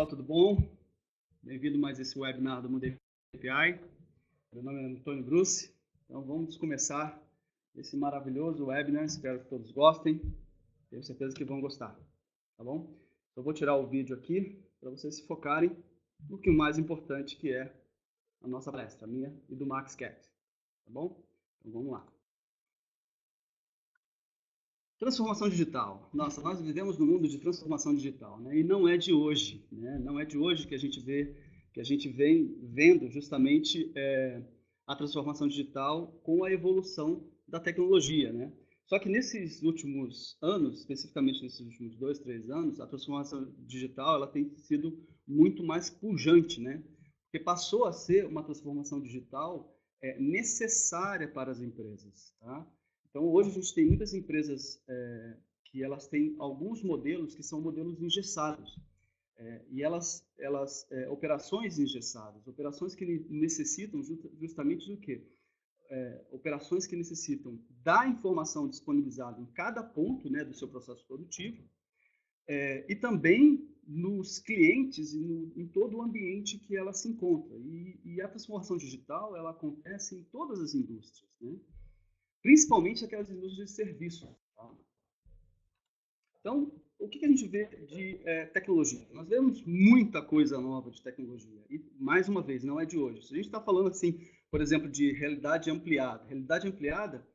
pessoal, tudo bom? Bem-vindo mais a esse webinar do Mundo API. Meu nome é Antônio Bruce. Então vamos começar esse maravilhoso webinar. Espero que todos gostem. Tenho certeza que vão gostar, tá bom? Eu vou tirar o vídeo aqui para vocês se focarem no que é o mais importante, que é a nossa palestra, a minha e do Max Cat, tá bom? Então vamos lá. Transformação digital. Nossa, nós vivemos num mundo de transformação digital, né? E não é de hoje, né? Não é de hoje que a gente vem vendo justamente a transformação digital com a evolução da tecnologia, né? Só que nesses últimos anos, especificamente nesses últimos 2, 3 anos, a transformação digital ela tem sido muito mais pujante, né? Porque passou a ser uma transformação digital necessária para as empresas, tá? Então, hoje a gente tem muitas empresas que elas têm alguns modelos que são modelos engessados. E operações engessadas, operações que necessitam justamente do quê? Operações que necessitam da informação disponibilizada em cada ponto, né, do seu processo produtivo, e também nos clientes e em todo o ambiente que ela se encontra. E a transformação digital ela acontece em todas as indústrias, né? Principalmente aquelas indústrias de serviços. Tá? Então, o que a gente vê de tecnologia? Nós vemos muita coisa nova de tecnologia. E, mais uma vez, não é de hoje. Se a gente está falando, assim, por exemplo, de realidade ampliada,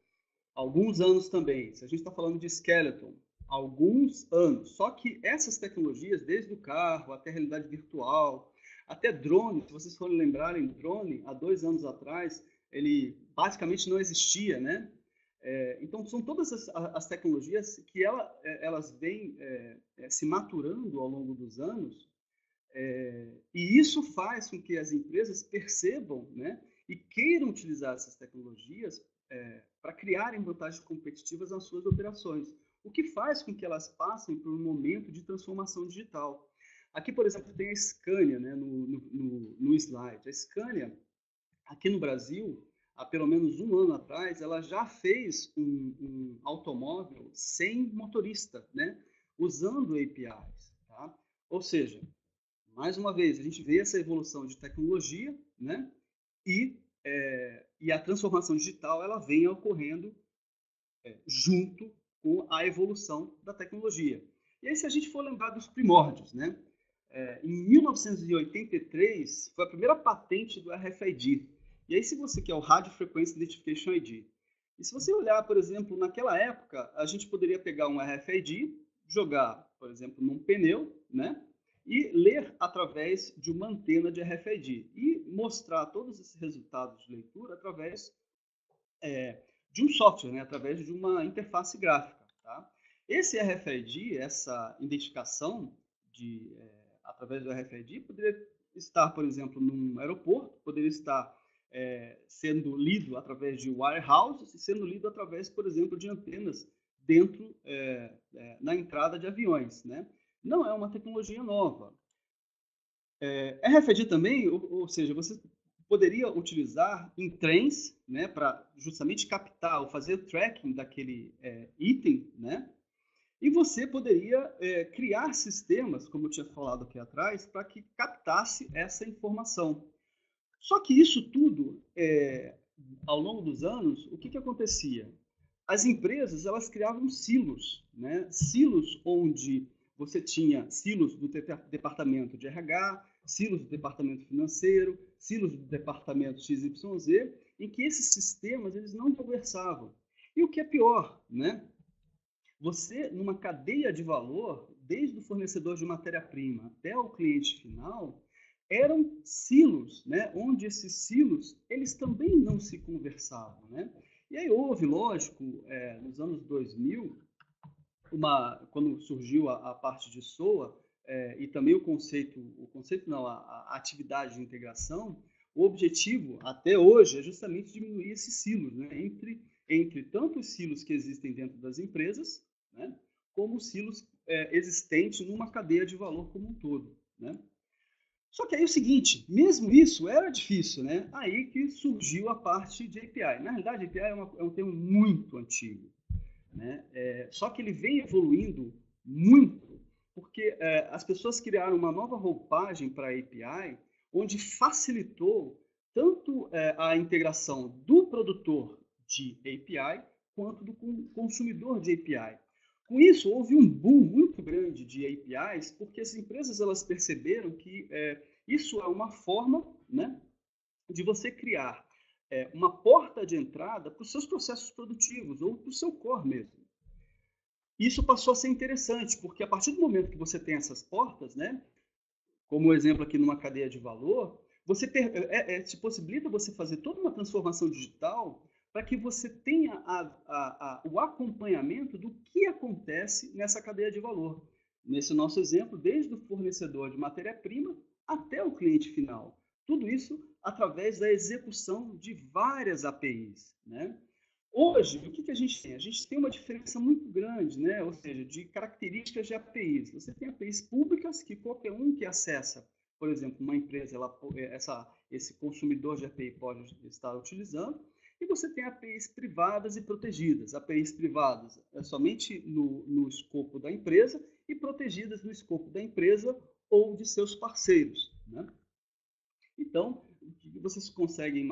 alguns anos também. Se a gente está falando de skeleton, alguns anos. Só que essas tecnologias, desde o carro até a realidade virtual, até drone, se vocês forem lembrarem, drone, há 2 anos atrás, ele basicamente não existia, né? Então, são todas as tecnologias que elas vêm se maturando ao longo dos anos, e isso faz com que as empresas percebam, né, e queiram utilizar essas tecnologias para criarem vantagens competitivas nas suas operações, o que faz com que elas passem por um momento de transformação digital. Aqui, por exemplo, tem a Scania, né, no slide. A Scania, aqui no Brasil, há pelo menos 1 ano atrás, ela já fez um automóvel sem motorista, né? Usando APIs. Tá? Ou seja, mais uma vez, a gente vê essa evolução de tecnologia, né? E a transformação digital ela vem ocorrendo junto com a evolução da tecnologia. E aí, se a gente for lembrar dos primórdios, né? Em 1983, foi a primeira patente do RFID. E aí, se você quer o Radio Frequency Identification ID, e se você olhar, por exemplo, naquela época, a gente poderia pegar um RFID, jogar, por exemplo, num pneu, né? E ler através de uma antena de RFID. E mostrar todos esses resultados de leitura através de um software, né? Através de uma interface gráfica. Tá? Esse RFID, essa identificação através do RFID, poderia estar, por exemplo, num aeroporto, poderia estar sendo lido através de warehouses e sendo lido através, por exemplo, de antenas dentro, na entrada de aviões. Né? Não é uma tecnologia nova. RFID também, ou seja, você poderia utilizar em trens, né, para justamente captar ou fazer o tracking daquele item, né? E você poderia criar sistemas, como eu tinha falado aqui atrás, para que captasse essa informação. Só que isso tudo, ao longo dos anos, o que acontecia? As empresas elas criavam silos, né? Silos onde você tinha silos do departamento de RH, silos do departamento financeiro, silos do departamento XYZ, em que esses sistemas eles não conversavam. E o que é pior, né? Você, numa cadeia de valor, desde o fornecedor de matéria-prima até o cliente final, eram silos, né? Onde esses silos eles também não se conversavam. Né? E aí houve, lógico, nos anos 2000, quando surgiu a parte de SOA, e também o conceito não, a atividade de integração, o objetivo, até hoje, é justamente diminuir esses silos, né? Entre tanto os silos que existem dentro das empresas, né? Como os silos existentes numa cadeia de valor como um todo. Né? Só que aí é o seguinte, mesmo isso era difícil, né? Aí que surgiu a parte de API. Na realidade, API é um termo muito antigo. Né? Só que ele vem evoluindo muito porque as pessoas criaram uma nova roupagem para a API, onde facilitou tanto a integração do produtor de API quanto do consumidor de API. Com isso, houve um boom muito grande de APIs, porque as empresas elas perceberam que isso é uma forma, né, de você criar uma porta de entrada para os seus processos produtivos ou para o seu core mesmo. Isso passou a ser interessante, porque a partir do momento que você tem essas portas, né, como o exemplo aqui numa cadeia de valor, você te possibilita você fazer toda uma transformação digital para que você tenha o acompanhamento do que acontece nessa cadeia de valor. Nesse nosso exemplo, desde o fornecedor de matéria-prima até o cliente final. Tudo isso através da execução de várias APIs, né? Hoje, o que a gente tem? A gente tem uma diferença muito grande, né? Ou seja, de características de APIs. Você tem APIs públicas que qualquer um que acessa, por exemplo, uma empresa, esse consumidor de API pode estar utilizando, e você tem APIs privadas e protegidas. APIs privadas somente no escopo da empresa e protegidas no escopo da empresa ou de seus parceiros, né? Então, o que vocês conseguem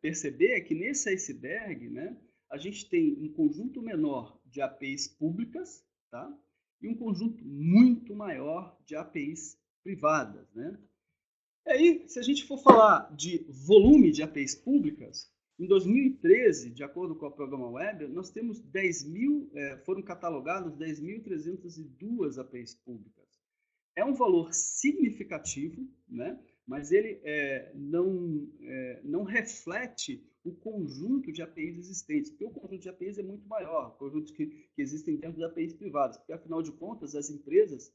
perceber é que nesse iceberg, né, a gente tem um conjunto menor de APIs públicas, tá? E um conjunto muito maior de APIs privadas, né? E aí, se a gente for falar de volume de APIs públicas, em 2013, de acordo com a Programa Web, nós temos foram catalogados 10.302 APIs públicas. É um valor significativo, né? Mas ele não reflete o conjunto de APIs existentes, porque o conjunto de APIs é muito maior, conjuntos que existem dentro de APIs privadas, porque afinal de contas as empresas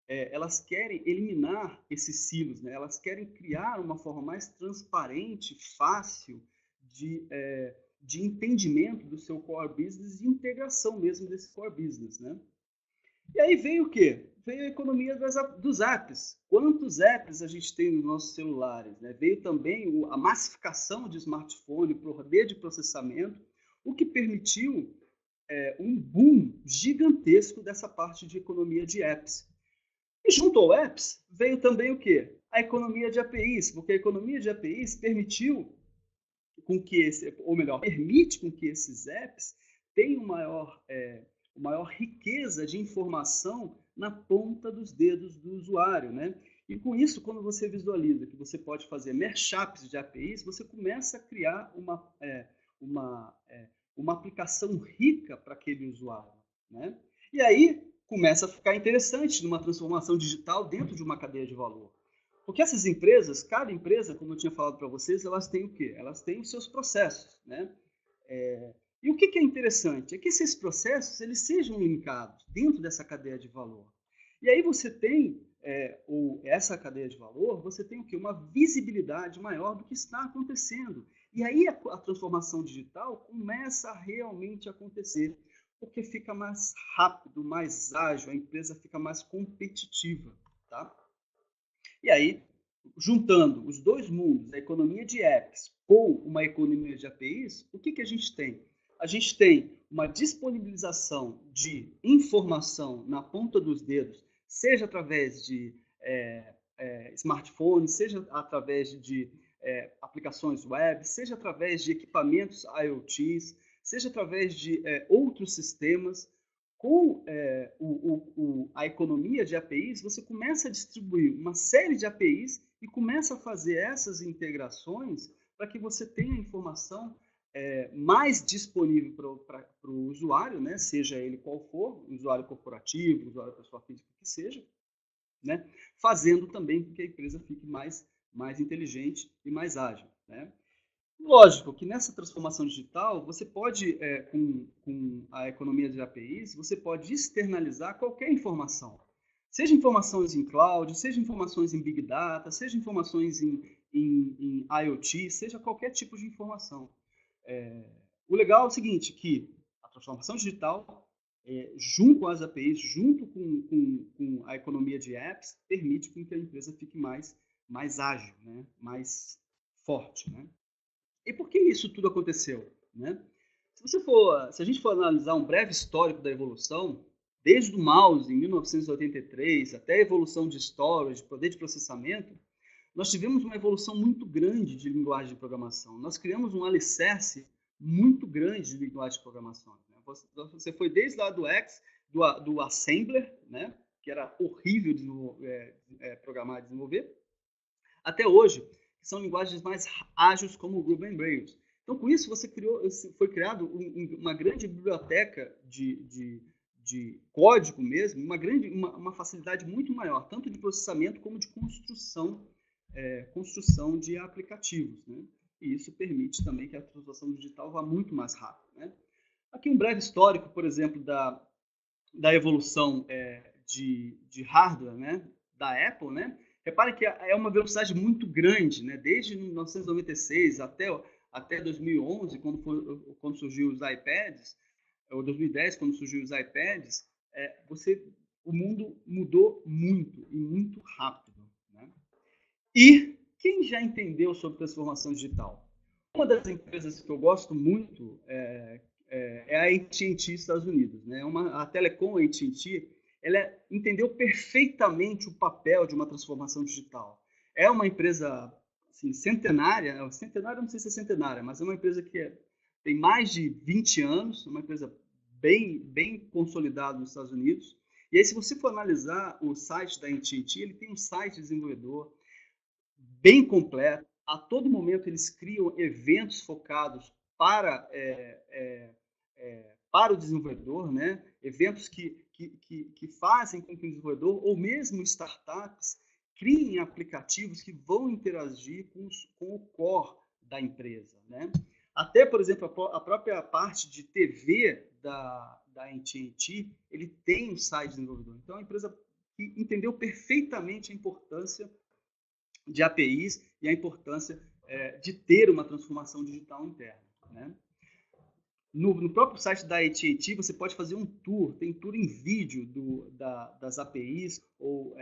elas querem eliminar esses silos, né? Elas querem criar uma forma mais transparente, fácil de entendimento do seu core business e integração mesmo desse core business, né? E aí veio o quê? Veio a economia dos apps. Quantos apps a gente tem nos nossos celulares, né? Veio também a massificação de smartphone, poder de processamento, o que permitiu um boom gigantesco dessa parte de economia de apps. E junto ao apps, veio também o quê? A economia de APIs, porque a economia de APIs permite com que esses apps tenham maior riqueza de informação na ponta dos dedos do usuário, né? E com isso, quando você visualiza que você pode fazer mashups de APIs, você começa a criar uma aplicação rica para aquele usuário, né? E aí começa a ficar interessante numa transformação digital dentro de uma cadeia de valor. Porque essas empresas, cada empresa, como eu tinha falado para vocês, elas têm o quê? Elas têm os seus processos, né? E o que é interessante? É que esses processos eles sejam linkados dentro dessa cadeia de valor. E aí você tem, essa cadeia de valor, você tem o quê? Uma visibilidade maior do que está acontecendo. E aí a transformação digital começa a realmente acontecer, porque fica mais rápido, mais ágil, a empresa fica mais competitiva, tá? E aí, juntando os dois mundos, a economia de apps com uma economia de APIs, o que a gente tem? A gente tem uma disponibilização de informação na ponta dos dedos, seja através de smartphones, seja através de aplicações web, seja através de equipamentos IoTs, seja através de outros sistemas. Com a economia de APIs, você começa a distribuir uma série de APIs e começa a fazer essas integrações para que você tenha informação mais disponível para o usuário, né? Seja ele qual for, usuário corporativo, usuário pessoa física, que seja, né? Fazendo também com que a empresa fique mais inteligente e mais ágil, né? Lógico que nessa transformação digital, você pode, com a economia de APIs, você pode externalizar qualquer informação. Seja informações em cloud, seja informações em Big Data, seja informações em IoT, seja qualquer tipo de informação. O legal é o seguinte, que a transformação digital, junto às APIs, junto com a economia de apps, permite que a empresa fique mais ágil, né? Mais forte, né? E por que isso tudo aconteceu, né? Se a gente for analisar um breve histórico da evolução desde o mouse em 1983 até a evolução de storage, poder de processamento, nós tivemos uma evolução muito grande de linguagem de programação. Nós criamos um alicerce muito grande de linguagem de programação. Né? Você foi desde lá do X, do Assembler, né? Que era horrível de programar e desenvolver, até hoje, que são linguagens mais ágeis como o Ruby on Rails. Então, com isso, foi criado uma grande biblioteca de código mesmo, uma facilidade muito maior, tanto de processamento como de construção de aplicativos. Né? E isso permite também que a transformação digital vá muito mais rápido. Né? Aqui um breve histórico, por exemplo, da evolução de hardware, né? Da Apple, né? Repare que é uma velocidade muito grande, né? Desde 1996 até 2011, quando surgiu os iPads, ou 2010, quando surgiu os iPads, o mundo mudou muito e muito rápido. Né? E quem já entendeu sobre transformação digital? Uma das empresas que eu gosto muito é a AT&T Estados Unidos. Né? A Telecom AT&T, ela entendeu perfeitamente o papel de uma transformação digital. É uma empresa assim, centenária, não sei se é centenária, mas é uma empresa que tem mais de 20 anos, uma empresa bem consolidada nos Estados Unidos. E aí, se você for analisar o site da AT&T, ele tem um site de desenvolvedor bem completo. A todo momento, eles criam eventos focados para o desenvolvedor, né? Eventos que fazem com que o desenvolvedor, ou mesmo startups, criem aplicativos que vão interagir com o core da empresa. Né? Até, por exemplo, a própria parte de TV da AT&T, ele tem um site de desenvolvedor. Então, é uma empresa que entendeu perfeitamente a importância de APIs e a importância de ter uma transformação digital interna. Né? No próprio site da AT&T, você pode fazer um tour, tem tour em vídeo das APIs, ou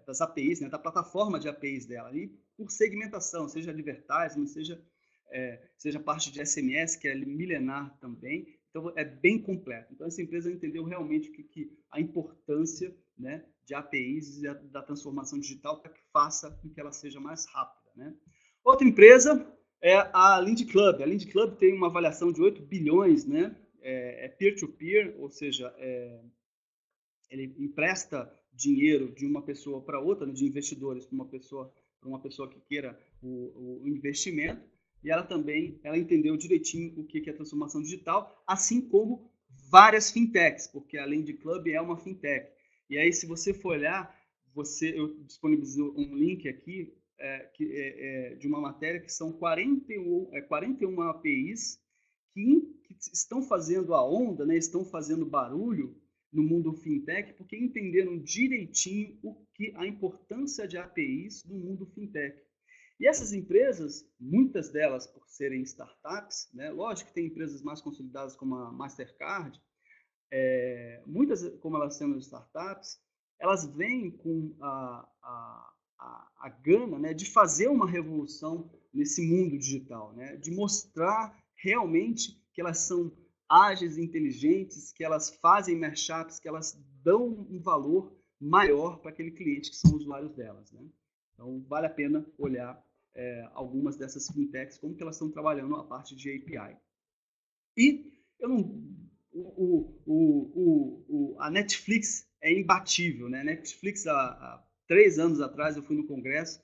das APIs, né, da plataforma de APIs dela, e por segmentação, seja advertising, seja parte de SMS, que é milenar também, então é bem completo. Então essa empresa entendeu realmente a importância, né, de APIs e da transformação digital para que faça com que ela seja mais rápida. Né? Outra empresa é a Lind Club. A Lind Club tem uma avaliação de 8 bilhões, né? É peer-to-peer, ou seja, ele empresta dinheiro de uma pessoa para outra, né, de investidores para uma pessoa que queira o investimento, e ela entendeu direitinho o que é transformação digital, assim como várias fintechs, porque a Lind Club é uma fintech. E aí, se você for olhar, eu disponibilizo um link aqui, de uma matéria que são 41 APIs que estão fazendo a onda, né, estão fazendo barulho no mundo fintech, porque entenderam direitinho a importância de APIs no mundo fintech. E essas empresas, muitas delas por serem startups, né, lógico que tem empresas mais consolidadas como a Mastercard, muitas como elas sendo startups, elas vêm com a gana, né, de fazer uma revolução nesse mundo digital, né, de mostrar realmente que elas são ágeis, inteligentes, que elas fazem mashups, que elas dão um valor maior para aquele cliente que são usuários delas. Né? Então, vale a pena olhar algumas dessas fintechs, como que elas estão trabalhando a parte de API. E eu não... a Netflix é imbatível, né? Netflix, há 3 anos atrás, eu fui no congresso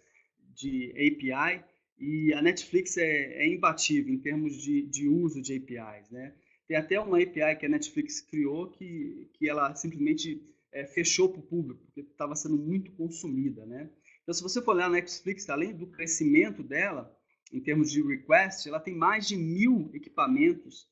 de API e a Netflix é imbatível em termos de uso de APIs, né? Tem até uma API que a Netflix criou que ela simplesmente fechou para o público, porque estava sendo muito consumida, né? Então, se você for olhar a Netflix, além do crescimento dela, em termos de request, ela tem mais de 1.000 equipamentos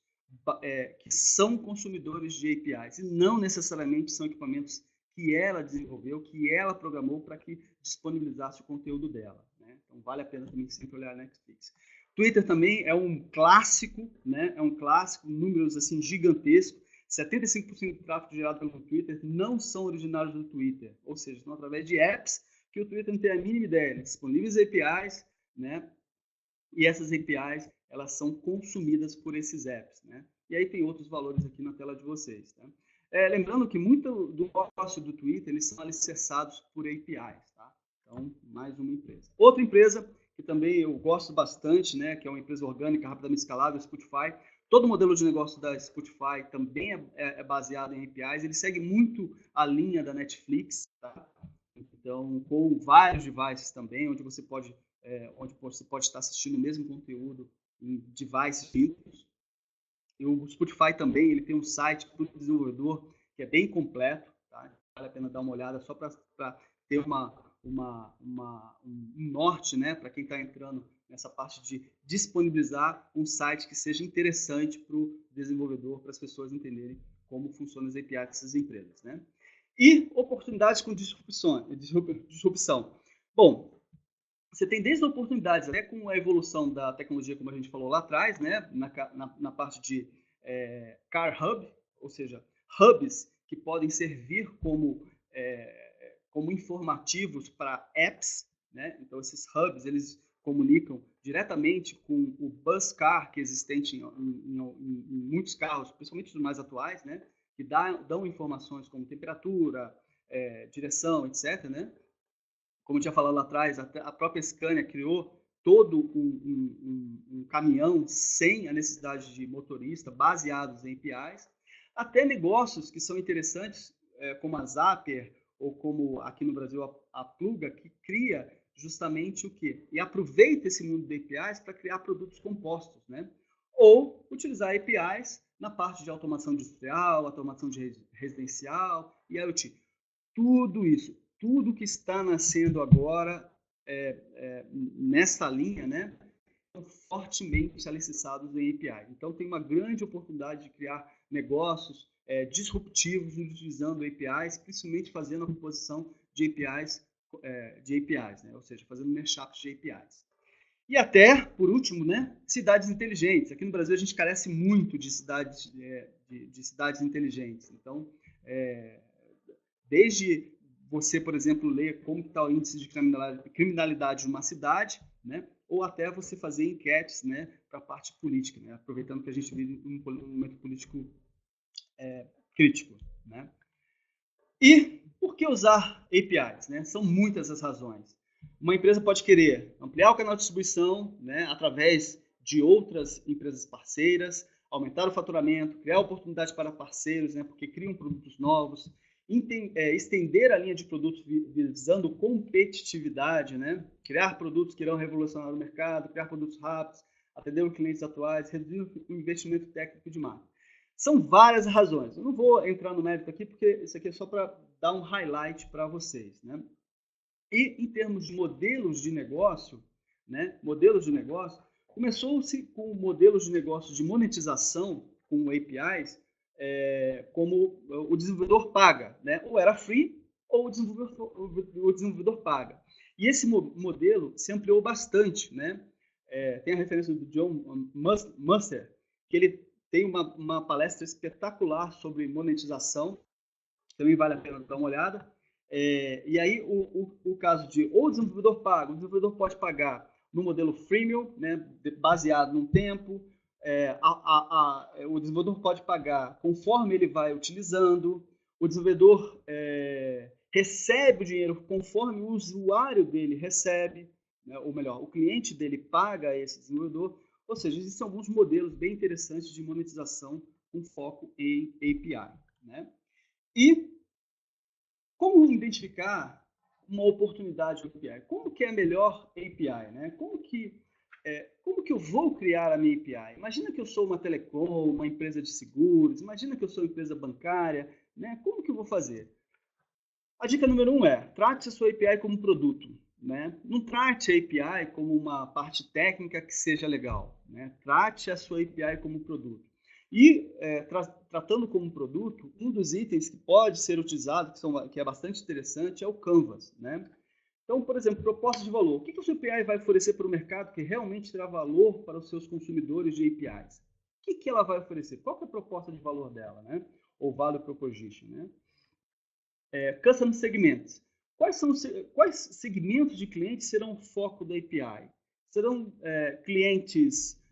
que são consumidores de APIs, e não necessariamente são equipamentos que ela desenvolveu, que ela programou para que disponibilizasse o conteúdo dela. Né? Então, vale a pena também sempre olhar a Netflix. Twitter também é um clássico, né? É um clássico, números assim gigantescos. 75% do tráfego gerado pelo Twitter não são originários do Twitter, ou seja, são através de apps que o Twitter não tem a mínima ideia. Né? Disponíveis APIs, né? E essas APIs, elas são consumidas por esses apps, né? E aí tem outros valores aqui na tela de vocês, tá? Lembrando que muito do negócio do Twitter, eles são alicerçados por APIs, tá? Então, mais uma empresa. Outra empresa que também eu gosto bastante, né, que é uma empresa orgânica, rapidamente escalável, Spotify. Todo o modelo de negócio da Spotify também é baseado em APIs. Ele segue muito a linha da Netflix, tá? Então, com vários devices também, onde você pode estar assistindo o mesmo conteúdo em devices distintos. E o Spotify também, ele tem um site para o desenvolvedor que é bem completo, tá? Vale a pena dar uma olhada só para ter um norte, né, para quem está entrando nessa parte de disponibilizar um site que seja interessante para o desenvolvedor, para as pessoas entenderem como funcionam as APIs dessas empresas, né? E oportunidades com disrupção. Bom, você tem desde oportunidades, até com a evolução da tecnologia, como a gente falou lá atrás, né, na parte de Car Hub, ou seja, hubs que podem servir como informativos para apps, né? Então, esses hubs, eles comunicam diretamente com o bus car que é existente em muitos carros, principalmente os mais atuais, né? Que dão informações como temperatura, direção, etc., né? Como eu tinha falado lá atrás, a própria Scania criou todo um caminhão sem a necessidade de motorista, baseados em APIs, até negócios que são interessantes, como a Zapier, ou como aqui no Brasil a Pluga, que cria justamente o quê? E aproveita esse mundo de APIs para criar produtos compostos, né? Ou utilizar APIs na parte de automação industrial, automação de residencial e IoT. Tudo isso, tudo que está nascendo agora nessa linha, né, são fortemente alicerçados em API. Então, tem uma grande oportunidade de criar negócios disruptivos utilizando APIs, principalmente fazendo a composição de APIs, né, ou seja, fazendo mashups de APIs. E até, por último, né, cidades inteligentes. Aqui no Brasil a gente carece muito de cidades inteligentes. Então, desde você, por exemplo, ler como está o índice de criminalidade de uma cidade, né? Ou até você fazer enquetes, né, para a parte política, né? Aproveitando que a gente vive um momento político crítico, né? E por que usar APIs, né? São muitas as razões. Uma empresa pode querer ampliar o canal de distribuição, né, através de outras empresas parceiras, aumentar o faturamento, criar oportunidades para parceiros, né, porque criam produtos novos, estender a linha de produtos visando competitividade, né, criar produtos que irão revolucionar o mercado, criar produtos rápidos, atender os clientes atuais, reduzir o investimento técnico de marketing. São várias razões. Eu não vou entrar no mérito aqui, porque isso aqui é só para dar um highlight para vocês, né? E em termos de modelos de negócio, né? Começou-se com modelos de negócio de monetização com APIs, como o desenvolvedor paga, né? Ou era free, ou o desenvolvedor paga. E esse modelo se ampliou bastante, né? Tem a referência do John Muster, que ele tem uma palestra espetacular sobre monetização, também vale a pena dar uma olhada. E aí, o caso de ou o desenvolvedor paga, o desenvolvedor pode pagar no modelo freemium, né, baseado num tempo, o desenvolvedor pode pagar conforme ele vai utilizando, o desenvolvedor recebe o dinheiro conforme o usuário dele recebe, né, ou melhor, o cliente dele paga a esse desenvolvedor. Ou seja, existem alguns modelos bem interessantes de monetização com foco em API, né? E como identificar uma oportunidade de API? Como que é a melhor API, né? Como que eu vou criar a minha API? Imagina que eu sou uma telecom, uma empresa de seguros, imagina que eu sou uma empresa bancária, né? Como que eu vou fazer? A dica número 1 trate a sua API como um produto, né? Não trate a API como uma parte técnica que seja legal, né? Trate a sua API como um produto. E, tratando como um produto, um dos itens que pode ser utilizado, que é bastante interessante, é o Canvas, né? Então, por exemplo, proposta de valor. O que o seu API vai oferecer para o mercado que realmente terá valor para os seus consumidores de APIs? O que ela vai oferecer? Qual é a proposta de valor dela, né? Ou Value Proposition, né? Custom Segments. Quais segmentos de clientes serão o foco da API? Serão clientes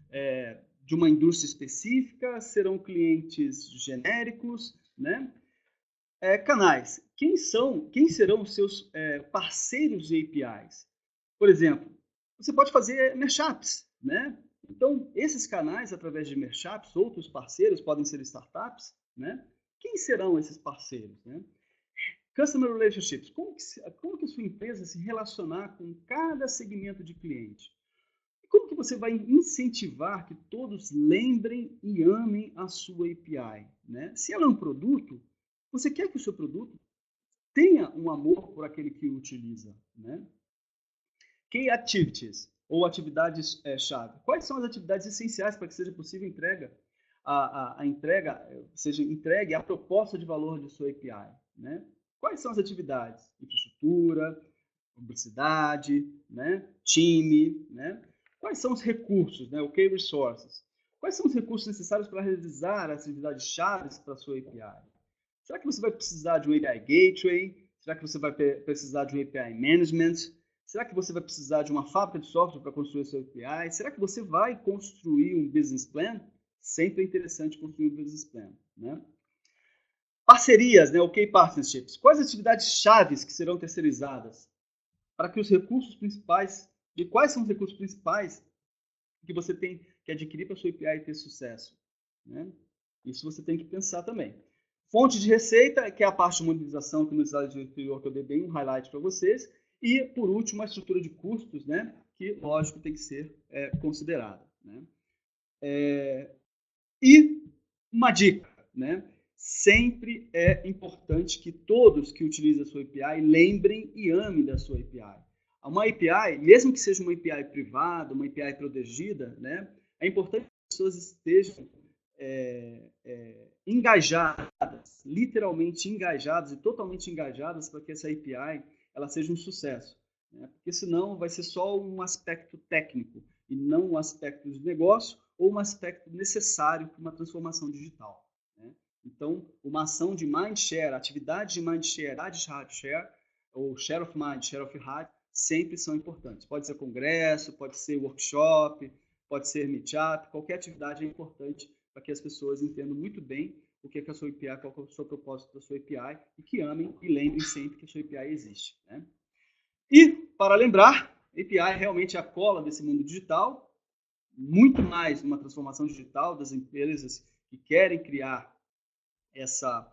de uma indústria específica? Serão clientes genéricos? Né? canais. Quem serão os seus parceiros de APIs? Por exemplo, você pode fazer mashups, né? Então, esses canais, através de mashups, outros parceiros, podem ser startups, né? Quem serão esses parceiros, né? Customer Relationships. Como que a sua empresa se relacionar com cada segmento de cliente? E como que você vai incentivar que todos lembrem e amem a sua API, né? Se ela é um produto, você quer que o seu produto tenha um amor por aquele que o utiliza, né? Key Activities, ou atividades-chave. Quais são as atividades essenciais para que seja possível a entrega, seja entregue a proposta de valor de sua API, né? Quais são as atividades? Infraestrutura, publicidade, né? Time, né? Quais são os recursos, né? O Key Resources. Quais são os recursos necessários para realizar as atividades chaves para a sua API? Será que você vai precisar de um API Gateway? Será que você vai precisar de um API Management? Será que você vai precisar de uma fábrica de software para construir o seu API? Será que você vai construir um business plan? Sempre é interessante construir um business plan, né? Parcerias, né? OK Partnerships. Quais atividades chaves que serão terceirizadas? Para que os recursos principais, e quais são os recursos principais que você tem que adquirir para a sua API ter sucesso, né? Isso você tem que pensar também. Fonte de receita, que é a parte de monetização que no slide anterior que eu dei bem um highlight para vocês. E, por último, a estrutura de custos, né? Que, lógico, tem que ser considerada, né? E uma dica, né? Sempre é importante que todos que utilizam a sua API lembrem e amem da sua API. Uma API, mesmo que seja uma API privada, uma API protegida, né? É importante que as pessoas estejam engajadas, literalmente engajadas e totalmente engajadas para que essa API ela seja um sucesso, né? Porque senão vai ser só um aspecto técnico e não um aspecto de negócio ou um aspecto necessário para uma transformação digital, né? Então, uma ação de mindshare, atividade de mindshare, de hardshare, ou share of mind, share of heart, sempre são importantes. Pode ser congresso, pode ser workshop, pode ser meetup, qualquer atividade é importante para que as pessoas entendam muito bem o que é a sua API, qual é o seu propósito da sua API e que amem e lembrem sempre que a sua API existe, né? E, para lembrar, API realmente é a cola desse mundo digital, muito mais uma transformação digital das empresas que querem criar essa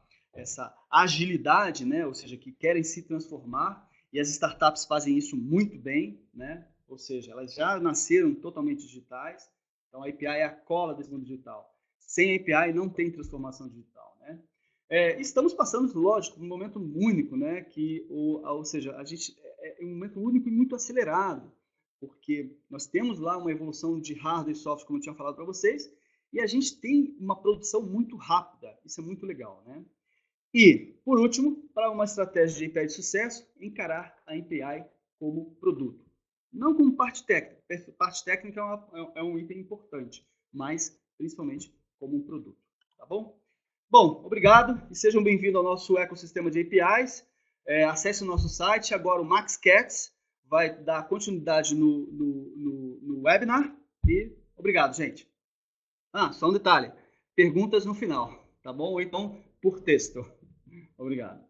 agilidade, né? Ou seja, que querem se transformar, e as startups fazem isso muito bem, né? Ou seja, elas já nasceram totalmente digitais, então a API é a cola desse mundo digital. Sem API não tem transformação digital, né? Estamos passando, lógico, um momento único, né? Ou seja, a gente é um momento único e muito acelerado, porque nós temos lá uma evolução de hardware e software, como eu tinha falado para vocês, e a gente tem uma produção muito rápida. Isso é muito legal, né? E, por último, para uma estratégia de API de sucesso, encarar a API como produto. Não como parte técnica. Parte técnica é um item importante, mas principalmente como um produto. Tá bom? Bom, obrigado e sejam bem-vindos ao nosso ecossistema de APIs. Acesse o nosso site. Agora o Max Katz vai dar continuidade no webinar. E obrigado, gente. Só um detalhe. Perguntas no final, tá bom? Ou então por texto. Obrigado.